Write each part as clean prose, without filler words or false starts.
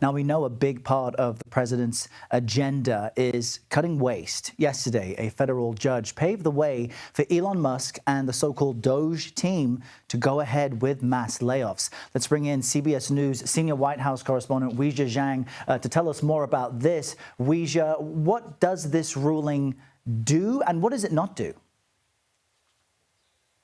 Now, we know a big part of the president's agenda is cutting waste. Yesterday, a federal judge paved the way for Elon Musk and the so-called DOGE team to go ahead with mass layoffs. Let's bring in CBS News senior White House correspondent Weijia Jiang to tell us more about this. Weijia, what does this ruling do and what does it not do?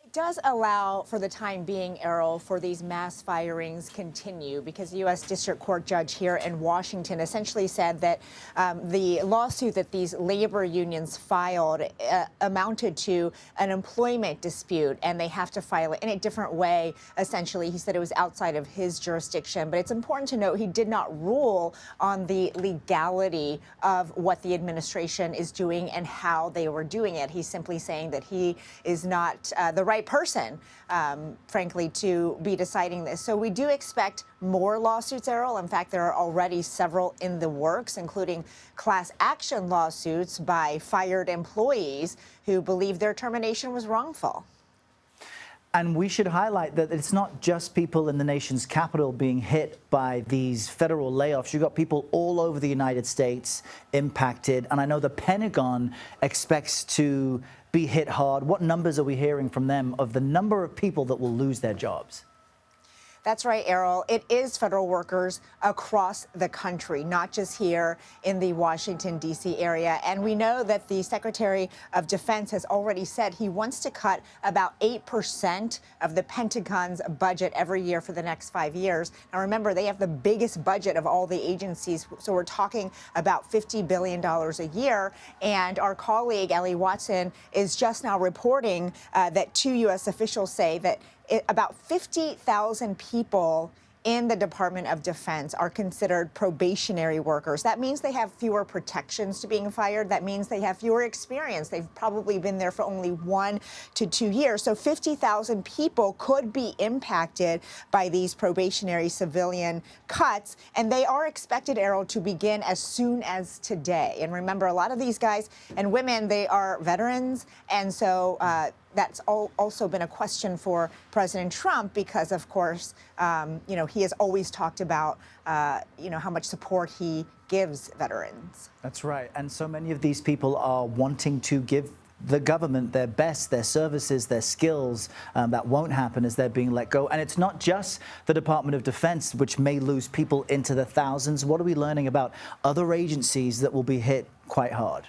It does allow, for the time being, Errol, for these mass firings continue because the U.S. District Court judge here in Washington essentially said that the lawsuit that these labor unions filed amounted to an employment dispute, and they have to file it in a different way. Essentially, he said it was outside of his jurisdiction. But it's important to note he did not rule on the legality of what the administration is doing and how they were doing it. He's simply saying that he is not the right person, frankly, to be deciding this. So we do expect more lawsuits, Errol. In fact, there are already several in the works, including class action lawsuits by fired employees who believe their termination was wrongful. And we should highlight that it's not just people in the nation's capital being hit by these federal layoffs. You've got people all over the United States impacted. And I know the Pentagon expects to be hit hard. What numbers are we hearing from them of the number of people that will lose their jobs? That's right, Errol. It is federal workers across the country, not just here in the Washington, D.C. area. And we know that the Secretary of Defense has already said he wants to cut about 8% of the Pentagon's budget every year for the next 5 years. Now, remember, they have the biggest budget of all the agencies. So we're talking about $50 billion a year. And our colleague, Ellie Watson, is just now reporting that two U.S. officials say that about 50,000 people in the Department of Defense are considered probationary workers. That means they have fewer protections to being fired. That means they have fewer experience. They've probably been there for only 1 to 2 years. So 50,000 people could be impacted by these probationary civilian cuts. And they are expected, Errol, to begin as soon as today. And remember, a lot of these guys and women, they are veterans. And so that's also been a question for President Trump because, of course, he has always talked about, how much support he gives veterans. That's right. And so many of these people are wanting to give the government their best, their services, their skills. That won't happen as they're being let go. And it's not just the Department of Defense, which may lose people into the thousands. What are we learning about other agencies that will be hit quite hard?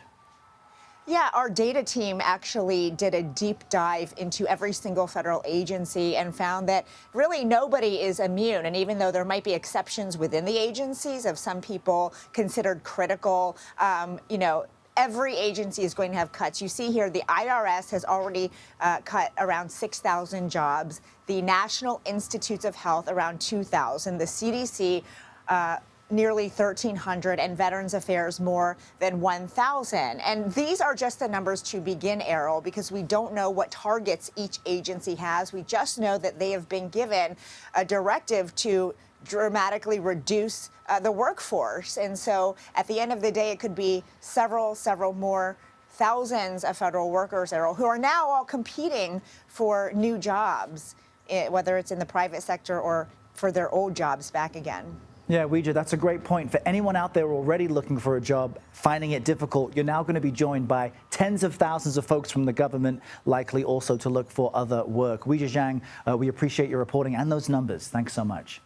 Yeah, our data team actually did a deep dive into every single federal agency and found that really nobody is immune. And even though there might be exceptions within the agencies of some people considered critical, every agency is going to have cuts. You see here, the IRS has already cut around 6,000 jobs. The National Institutes of Health, around 2,000. The CDC, nearly 1,300, and Veterans Affairs more than 1,000. And these are just the numbers to begin, Errol, because we don't know what targets each agency has. We just know that they have been given a directive to dramatically reduce the workforce. And so at the end of the day, it could be several more thousands of federal workers, Errol, who are now all competing for new jobs, whether it's in the private sector or for their old jobs back again. Yeah, Weijia, that's a great point. For anyone out there already looking for a job, finding it difficult, you're now going to be joined by tens of thousands of folks from the government, likely also to look for other work. Weijia Jiang, we appreciate your reporting and those numbers. Thanks so much.